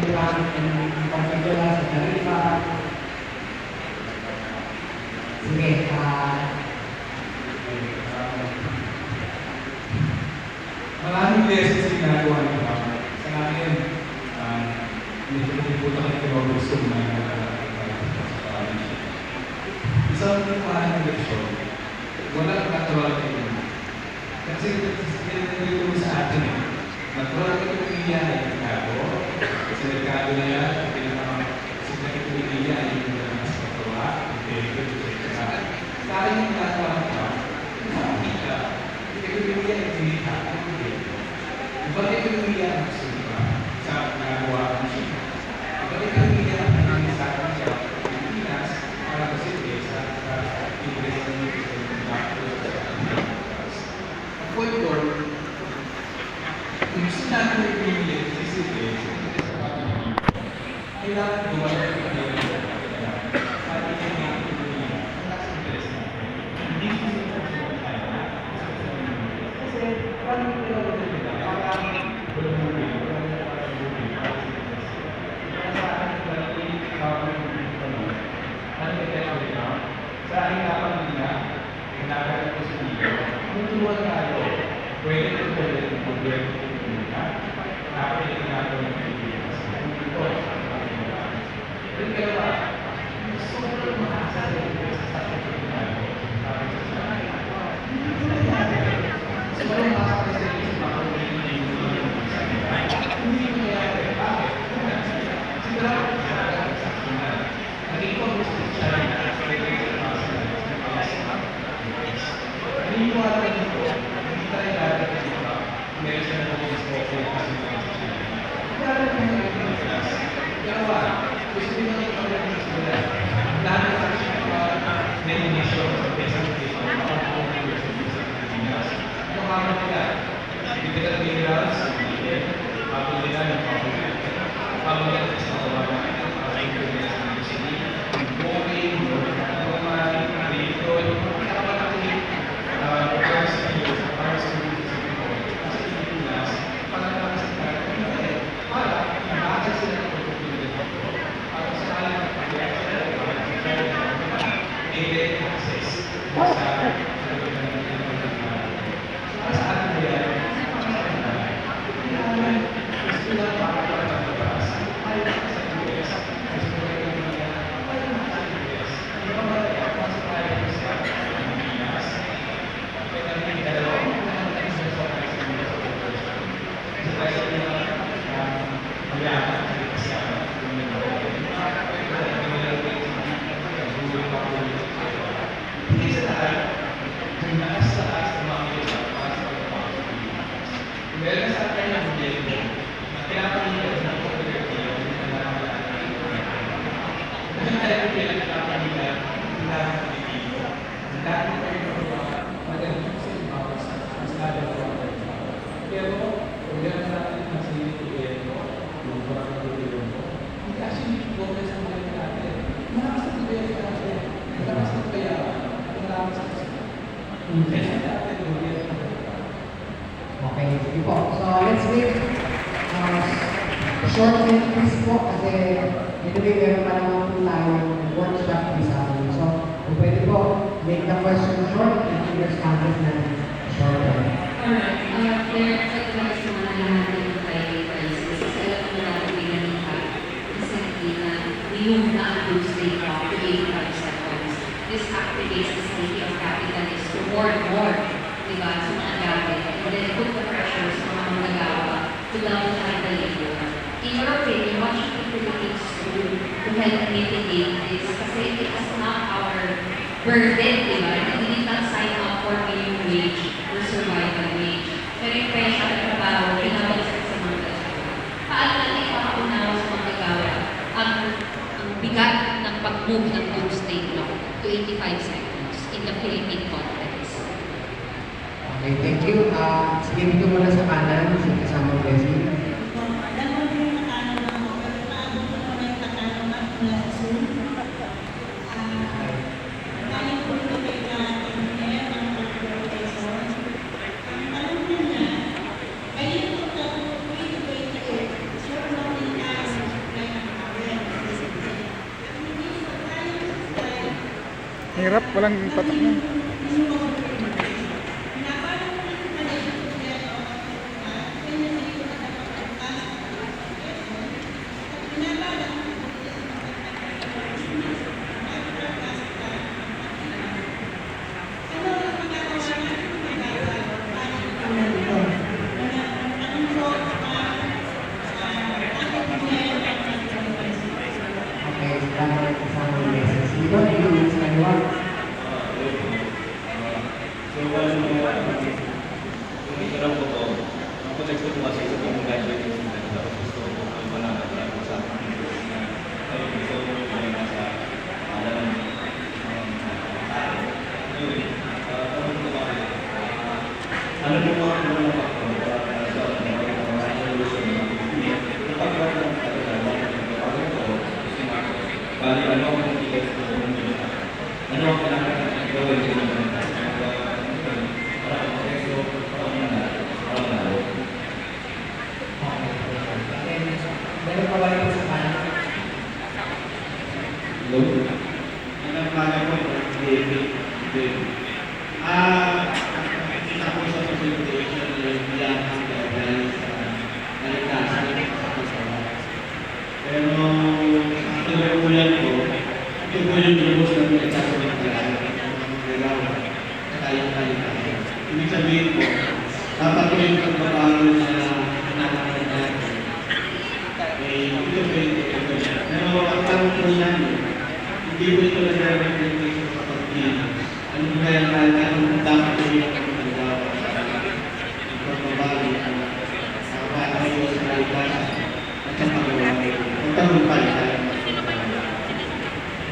pagkakalimutan ng pagkakala sa tarifa. Sige, maraming beses ginagawa ng tama. Sa akin, hindi po tayo gusto na isang parang eleksyon, wala ang natural kayo. Kasi ito mo sa atin eh. Natural kayo nangyayari ng merkado. Sa merkado na yan, significant nangyayari yung mas pagkawa, sa akin yung natural ka, makikita, hindi kayo nangyayari ng sinita, bakit kayo nangyayari ng sinita sa nagawa ng siya? Bakit kayo nangyayari ng sa akin siya? Pilipinas, para kasi sa Ingles na kung gusto natin na ipinili sa situation, kailangan gumalaw ng pagkakas. Sa ating mga ipinili, ang nasa interes natin. Hindi ko sila kasi parang hindi ko lang nila, parang bulong-bulong, sa ating dati, sa ating kapag nila, hinagad ko sa nila, kung turuan tayo, pwede ko pwede ng problema ko muna, dapat yung ginagawa ng Pilipinas. Ito, pero kaya ba, sobrang mahasal yung sa Pilipinas. Sobrang mahasal sa isip ako hindi nangyayari. Bakit? Sigurado ko sa akin. Naging ko gusto siya rin na naniniwala dito, hindi tayo dati dito, meron siya na po sa kasi kaya rin yung Pilipinas. Kaya gusto nyo ng Pilipinas nila. Dahil sa siya denomination sa presentation, makakuha ng University sa Pilipinas. Ito kama nila, digital minerals, pagod nila ng pagod. Pagod nila sa mga Pilipinas ng University, Boeing, Roman, Rito, okay, sige po. So, let's make short entries po kasi anyway, meron pa naman po tayong workshop this afternoon. So, kung pwede po, make the question short and give your answers na short. Alright, there's advice naman na lahat ng prices. Kasi alam mo natin pinanita recently na yung na-approve state law to 85 seconds. This activates the state of capitalists to more, diba, sa mga gamit. And then put the pressure sa mga nagawa to downsize the labor. In your opinion, what should the Philippines do to help mitigate this? Kasi it is not our burden, diba? Hindi lang sign up for minimum wage or survival wage. Pero yung presya at trabaho, pinabagsak sa mga nagawa. Paano natin ipapaunawa sa mga nagawa ang bigat ng pag-move ng doomsday law to 85 seconds in the Philippine context? Okay, thank you. Sige, dito muna sa kanan, si kasamang Leslie. Hirap, walang patak na. Okay, salamat sa mga message. Dito, dito, sa kaliwa. So, kung itarap ko to, ang context ko po kasi sa pong graduating student, tapos gusto ko ang malaman ko sa akin. Ayun, gusto ko yung nasa alaman ng tao. Anyway, tanong ko ba kayo? Ano po mga mga faktor para sa mga resolution ng mga kapag ng bali, ano ang tigas ko sa mga ano ang kailangan gawin sa mga Meron pa ba yung sa kanan? Ang nagpagay ko, David. Isa po sa facilitation ng bilang ang guidelines sa naligtasan sa kasama. Pero, ang tinukulan ko, ito po yung lubos na pinagsasabi ng galaw sa kayang kaligtasan. Ibig sabihin po, dapat ko yung pagbabago na nananakan natin. Ito po yung ito. Pero ang tanong po namin, hindi po ito nag-representation sa pag-ibig. Ano ba kaya ang dapat po yung pagbabago sa pagbabago sa kaligtasan at sa pagbabago. Ang tanong pa rin.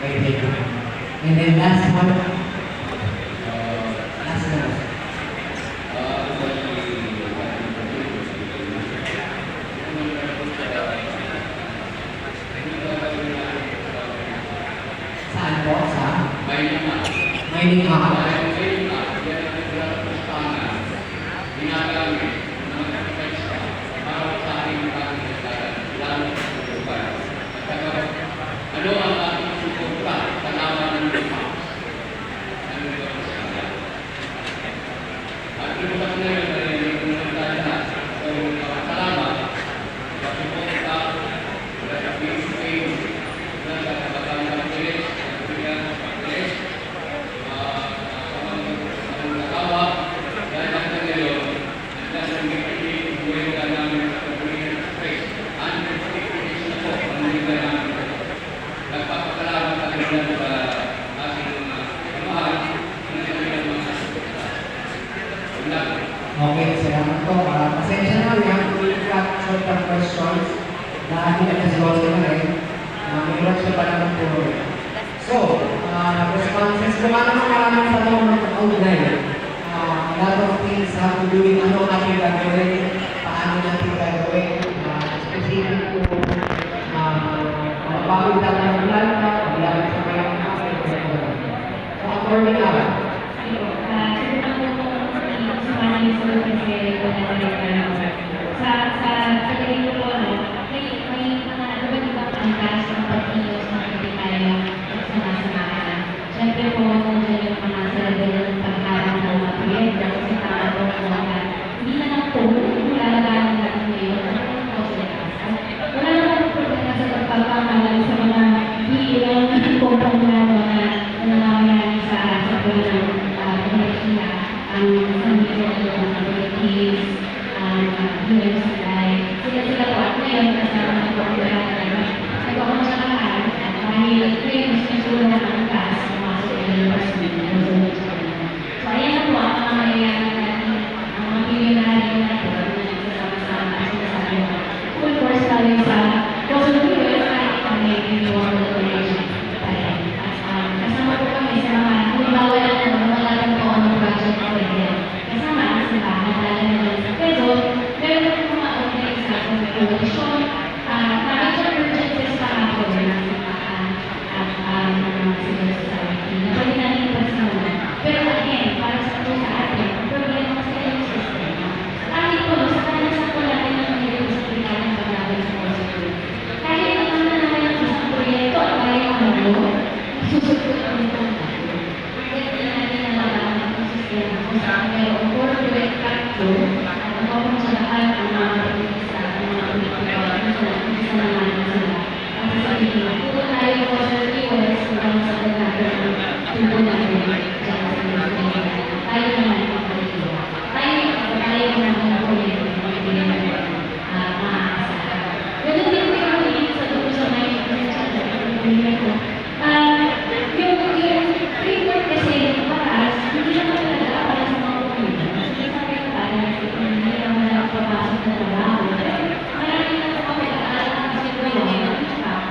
Okay, thank you. And then last one. Last one. Saan po? Sa? Maynila. Ano ang ating suporta sa laman ng lupa? At inupas na yun ay nagpunta na so salamat sa suporta sa PCA na sa kabatang ng Pilis, sa Pilihan ng Pilis, sa mga nakawa, dahil ang ngayon, dahil ang gipili, buhay ka namin sa Pilihan ng Pilis. Ang gipili na po, ang gipili namin. Nagpapakalaman sa kanila sa ating kamahal na kanilang mga suporta. Okay, salamat po. Pasensya na, we have to cut short-term questions na pinag-resolve na rin. May workshop pa naman po. So, responses ko nga naman maraming tanong ng kaugnay. A lot of things have to do with ano natin gagawin, paano natin gagawin, specific to bago lang ng planta, wala sa mga so, according na ba? Siyempre po, nandiyan yung mga sarili ng pagharap ng mga proyekto kasi para po hindi na lang po, lalaganan natin ngayon ang konsultasyon. Wala naman po problema sa pagpapamalan sa mga ilang kumpanya na nangyayari sa buhay ng enerhiya, ang sandigan ng mga communities, sila po at ngayon kasama ng pagpapamalan. Nagpapamalan sa lahat dahil ngayon mas nasulat ang taas ng mga resolution. So ayan na po ang mga mangyayari natin, ang mga milyonaryo na po na nagsasama-sama at sinasabi mo. Full course tayo sa resolution at kami yung donation. Kasama po kami sa mga halimbawa lang ng mga lang po project pwede. Kasama ang simbahan talaga naman sa peso. Meron na po mga organization na donation. Parang sa emergencies pa ako ng simbahan at mga naman sila. Kasi sabi ko, kung tayo po sa POS, hanggang sa pagkakit ng tubo natin, dyan sa mga tayo naman ang pagkakit. Tayo naman ang pagkakit, hindi naman maaasahan. Ganun din po yung ulit sa tubo sa mga yung framework kasi ng paras, hindi naman talaga para sa mga pumila. Hindi sabi ko paras, hindi naman nakapapasok na trabaho. Marami na ito kapag-aaral ng siguro.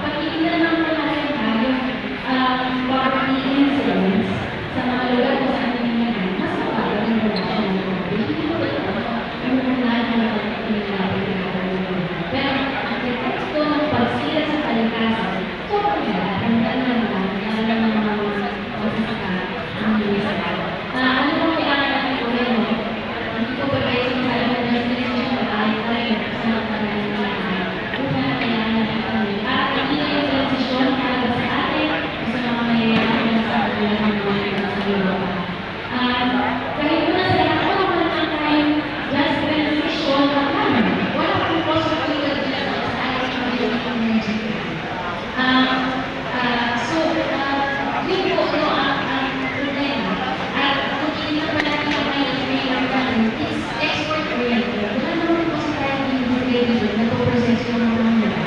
Pagkikita naman po natin yung property incidents sa mga lugar kung saan nangyayari, mas mabagal ang relasyon ng property. Hindi ko ito yung unahan na pero ang konteksto ng pagsira sa kalikasan, sobrang ganda. Ang ganda lang ng mga magsasaka ang luwisay. Ano po kailangan natin po rin, no? Hindi ko pa kayo sinasabi na destination na tayo tayo sa mga pagkakas na kung kailangan natin kami. Hindi na yung transition para sa atin o sa mga mayayari na sa atin ng mga sa Europa. Kahit po na sa lahat, wala pa naman tayong just transition na kami. Wala pong possibility na sa ating community. Yun po ang problema. At kung hindi pa natin ang may natin, is export-oriented. Wala naman po sa tayo ng ingredient na po-process yung mga mga.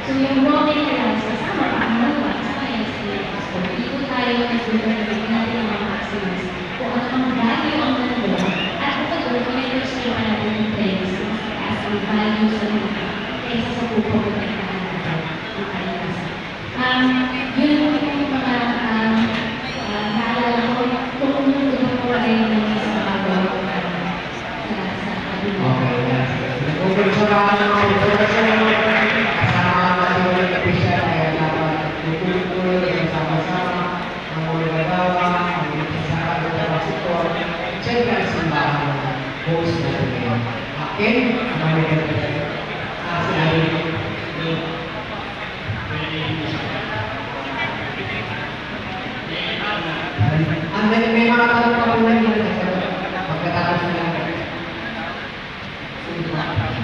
So yung raw materials, kasama pa ang mga sa export. Hindi po tayo nag-develop natin ang mga maximums. Kung ano ang value ang nandun, at kapag may pa natin yung trends, as ang value sa mga kaysa sa pupag na yun yung mga naalala ko kung po ay sa mga Okay, yes. Nagpupursurahan ng mga operasyon kasama ang ating official kaya dapat tutuloy-tuloy ang sama-sama ang mga gagawa, ang mga sa mga sektor. Check ang simbahan ng host natin ngayon. Akin, ang mga gagawa. Sinabi may mga tanong pa po lang yun. Pagkatapos na lang.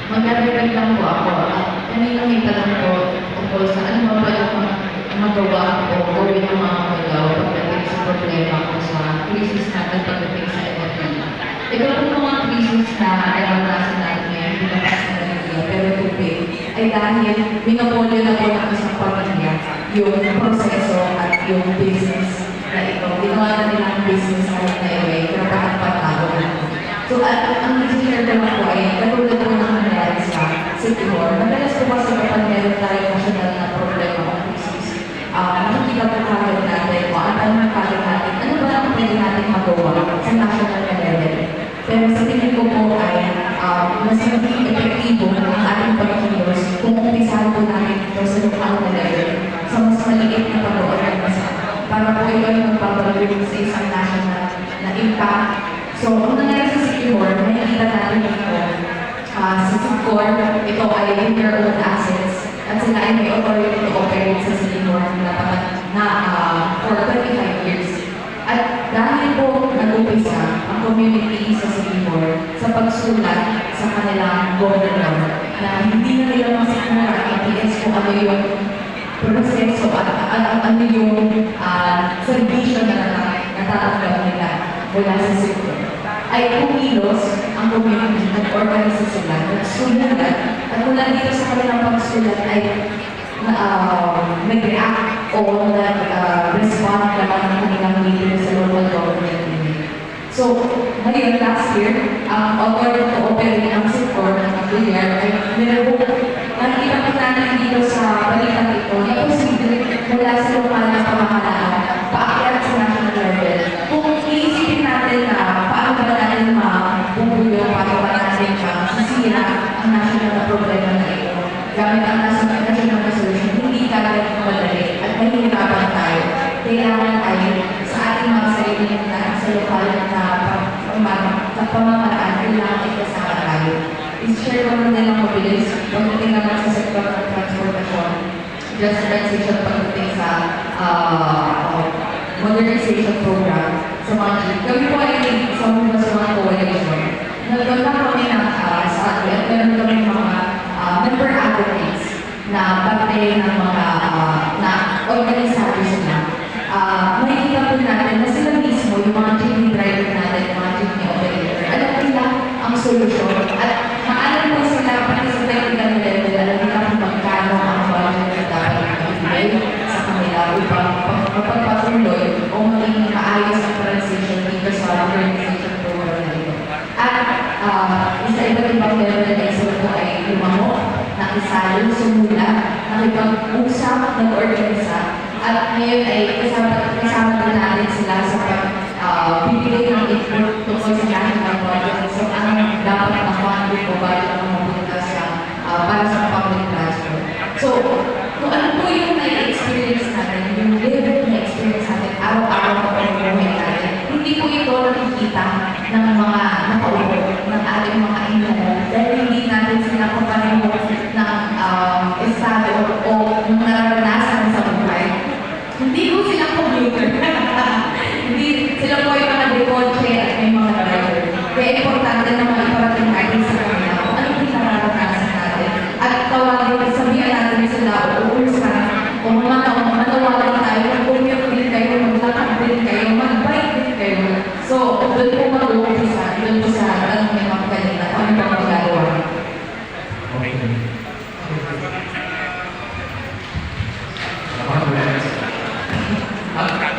Magdadagdag lang po ako. Kanina may tanong po tungkol sa ano ba yung magawa o gawin ng mga magawa pagdating sa problema ko sa krisis natin pagdating sa energy. Ikaw po mga krisis na naranasan natin ngayon, hindi na sa energy, pero tubig, ay dahil minapolyo na po ng isang pamilya yung proseso at yung business na ito. Ginawa na nilang business na i-way, pero patag-patago na. So, ang nag-share naman po ay katulad po ng nangyari sa City Hall. Madalas po kasi kapag meron tayo national na problema o crisis, makikita po kagad natin o ang kagad natin, ano ba ang pwede natin magawa sa national na level. Pero sa tingin ko po ay mas magiging epektibo ang ating pagkilos kung umpisahan po natin ito sa lokal na level sa mas maliit na pag-organisa para po ito yung magpapalagay sa isang national na impact. So, kung nangyari sa City Hall, nakikita natin dito, sa City Hall, ito ay in their own assets at sila ay may authority to operate sa City Hall for 25 years. At dahil po nag-upisa ang community sa City Hall sa pagsulat sa kanilang governor na hindi na nila masikmura ang ATS kung ano yung proseso at ano yung servisyo na natatanggap nila mula sa City Hall, ay kumilos ang community, nag-organisa sila, nagsulat, at mula dito sa kanilang pagsulat ay nag-react o nag-respond naman ng kanilang leader sa local government unit. So, ngayon, last year, ang authority to operate ang sector ng Villar ay nirevoke. Nakikita po natin dito sa balikan ito, na posible mula sa lokal na pamahalaan, paakyat sa national level. Kung iisipin natin na paano ba natin mabubuyo, paano ba natin sisira ang national na problema na ito, gamit ang national na solution, hindi kagad madali at mahihirapan tayo. Kailangan ay sa ating mga sarili na sa lokal na pamamaraan, kailangan ikasama tayo. I-share ko na nilang mabilis pagdating naman sa sektor ng transportasyon, just transition pagdating sa modernization program sa mga jeep. Kami po ay sa mga coalition. Nagpunta kami ng sa atin at meron kami mga member advocates na parte ng mga na organisado sila, makikita po natin na sila mismo, yung mga jeepney driver natin, yung mga jeepney operator, alam nila ang solusyon at maalam po sila pati sa technical level, alam nila kung magkano ang budget na dapat ibigay sa kanila upang mapagpatuloy o maging maayos ang transition dito sa organization program na ito. At isa iba't ibang level na isa po ay lumango, nakisalo, sumula, nakipag-usap, nag-organisa, at ngayon ay kasama din natin sila sa bibigay ng input tungkol sa national budget. So, ang dapat na funding o budget ang mapunta sa para sa public transport. So, kung ano po yung na-experience natin, yung level na experience natin, araw-araw na pag-uwi natin, hindi po ito nakikita ng mga nakaupo, ng ating mga inano, dahil hindi natin sila kapareho ng estado o yung nararanasan sa buhay. Hindi po sila commuter. Hindi sila po yung mga dekotse at may mga driver. Kaya importante na maiparating natin sa kanila kung ano yung nararanasan natin. At tawagin, sabihan natin sila o uusan o manawagan tayo, commute din kayo, maglakad din kayo, mag-bike din kayo. So, doon po mag-uumpisa, doon po sa tanong may mga kanina, ano ba magagawa?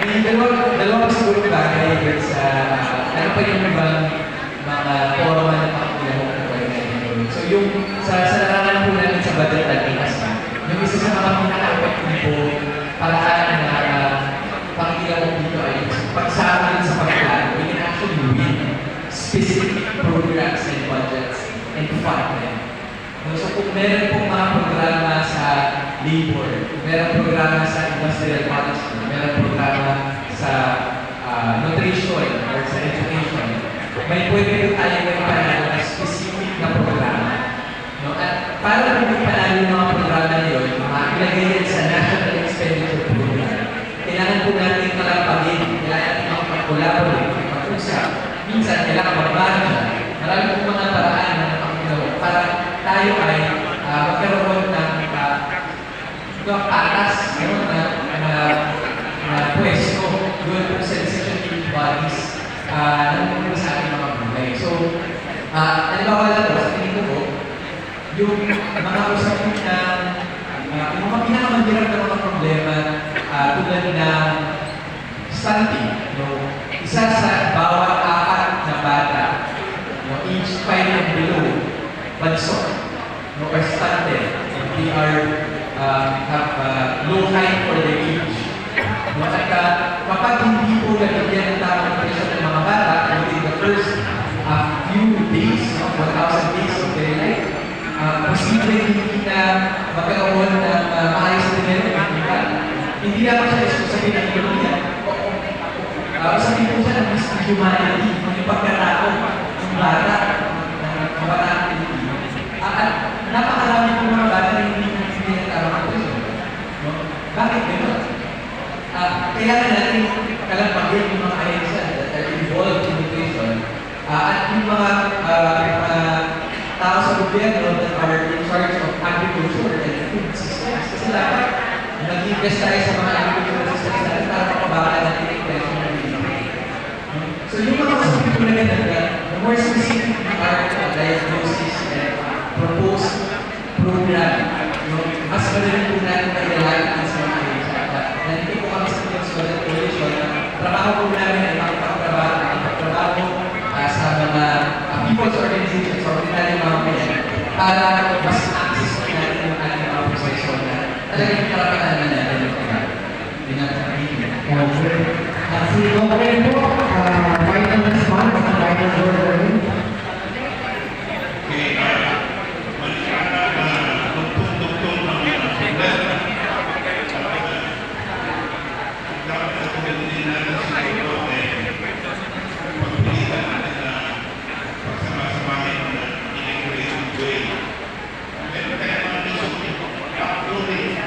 May dalawang siguro bagay sa ano pa yung ibang mga forma na pakikilahok ng So yung sa larangan po natin sa budget advocacy, yung isa sa mga pinaka-effective po paraan na pakikilahok dito ay pagsama din sa pagplano. We can actually win specific programs and budgets and fund them. So kung meron pong mga programa sa labor, meron programa sa industrial policy, meron programa sa nutrition or sa education, may pwede po tayo may panalo na specific na programa. No? At para kung may panalo yung mga programa na yun, ilagay yan sa National Expenditure Program. Kailangan po natin kalapagin, kailangan natin makapag-collaborate, makapag-usap. Minsan, kailangan mag-budget. Marami po mga paraan na makapag-ginawa para tayo ay magkaroon ng patas na pwesto doon po sa decision-making bodies ng sa ating mga buhay. So, halimbawa lang po, sa tingin ko, yung mga usapin ng yung mga pinakamagirap na mga problema tulad ng stunting, isa sa bawat 4 na bata, age 5 and below, bansot, or stunted, they are have low height for their age. At kapag hindi po nabigyan ng tamang atensyon ng mga bata within the first few days, 1,000 days of their life, posible hindi na magkaroon ng maayos na development. Hindi naman siya sabihin ng ekonomiya. Sabihin po siya ng mismo humanity, yung pagkatao ng bata, ng kabataan Pilipino. At napakarami po mga bata na hindi na tamang atensyon. Bakit gano'n? Kailangan natin kalapagin yung mga ahensya that are involved in nutrition at yung mga tao sa gobyerno that are in charge of agriculture and food systems. Kasi dapat nag-invest tayo sa mga agricultural systems natin para makabawalan natin yung presyo ng Pilipinas. So yung mga kasabi ko na ganun, the more specific we are diagnosis and proposed program, mas madali po natin mag-realize sa mga ahensya. Nandito po kami sa Consular Coalition, trabaho po namin ay makapagtrabaho sa mga people's organizations or ordinary mga kaya para mas access po natin yung ating mga proseso na talagang karapatan na natin yung trabaho. Si Dr. po, final response, final word. Meron tayong mga mission, uploading,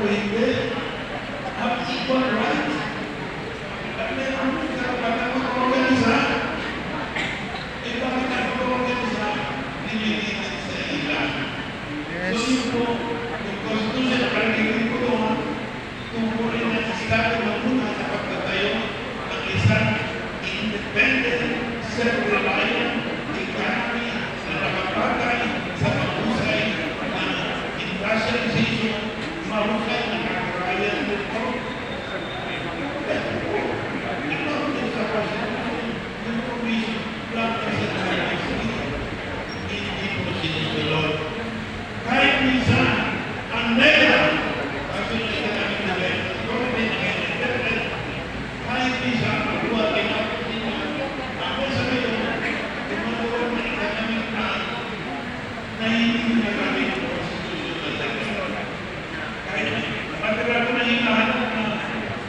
o hindi, have equal rights. At meron ang karapatan mag-organisa. Eh, bakit mag-organisa? Nililitin sa ilan. So, yun po, yung Constitution, nakalagay ko doon, tungkulin ng Estado na muna sa pagtatayo ng isang independent, self-reliant economy na nakapagay sa mahusay na industrialization, mahusay na kagarayan nito. Ito din sa Constitution, yung provision, lang kasi hindi po sinusunod. Kahit minsan, ang NEDA, kasi namin na rin, kahit minsan, mabuha tinapos nila. Ako sa ngayon, tumagawa na economic plan na hindi nagamit ang Constitution na second. Kahit matagal ko na hinahanap na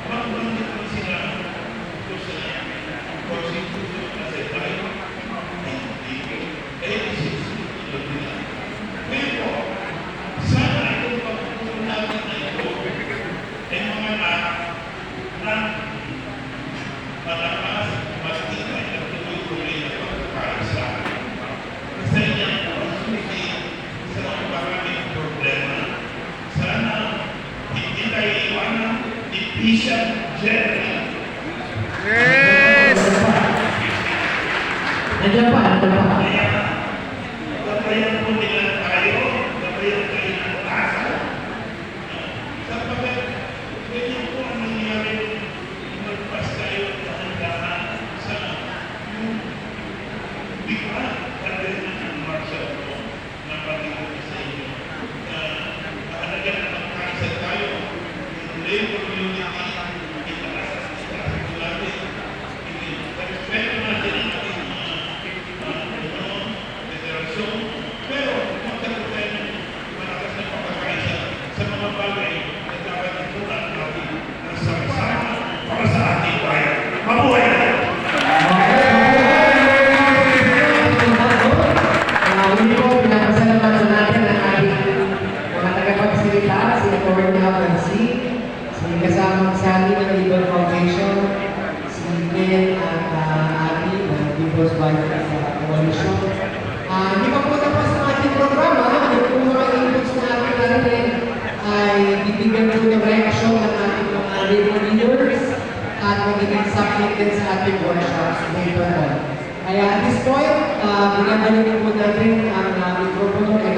magbandit mo sila ito sa Constitution na second. Hindi ko. Sinusunod nila. Pero, sana itong pagpupunod natin na ito ay mga na malakas, matibay at tuloy-tuloy na pagkakaisa. Kasi yan ang susi sa mga maraming problema. Sana hindi tayo iwanan ni Bishop Jerry. Nandiyan pa. Kaya, gabayan po nila tayo, gabayan tayo ng tasa. Sapagkat, ganyan po ang nangyari nung magpas tayo ng handahan sa yung bigla pagdating ng martial law na pagdating sa inyo. Mahalaga na magkaisa tayo yung labor unity, itaas ang strategy natin. Respeto natin ang ating federasyon, pero magkaroon tayo ng malakas na pagkakaisa sa mga bagay na dapat itunan natin ng sama-sama para sa ating bayan. Mabuhay na! Hindi po, pinapasalamatan natin ang ating mga tagapagsalita, si Atty. Albansi, si kasamang Sandy ng Legal Foundation, si Glenn at Abby ng People's Violence Coalition. Hindi pa po tapos ang ating programa, yung mga inputs na ating narinig ay bibigyan po ng reaksyon ng ating mga labor leaders at magiging subject din sa ating workshops later on. Kaya at this point, binabalik po natin ang mikropono kay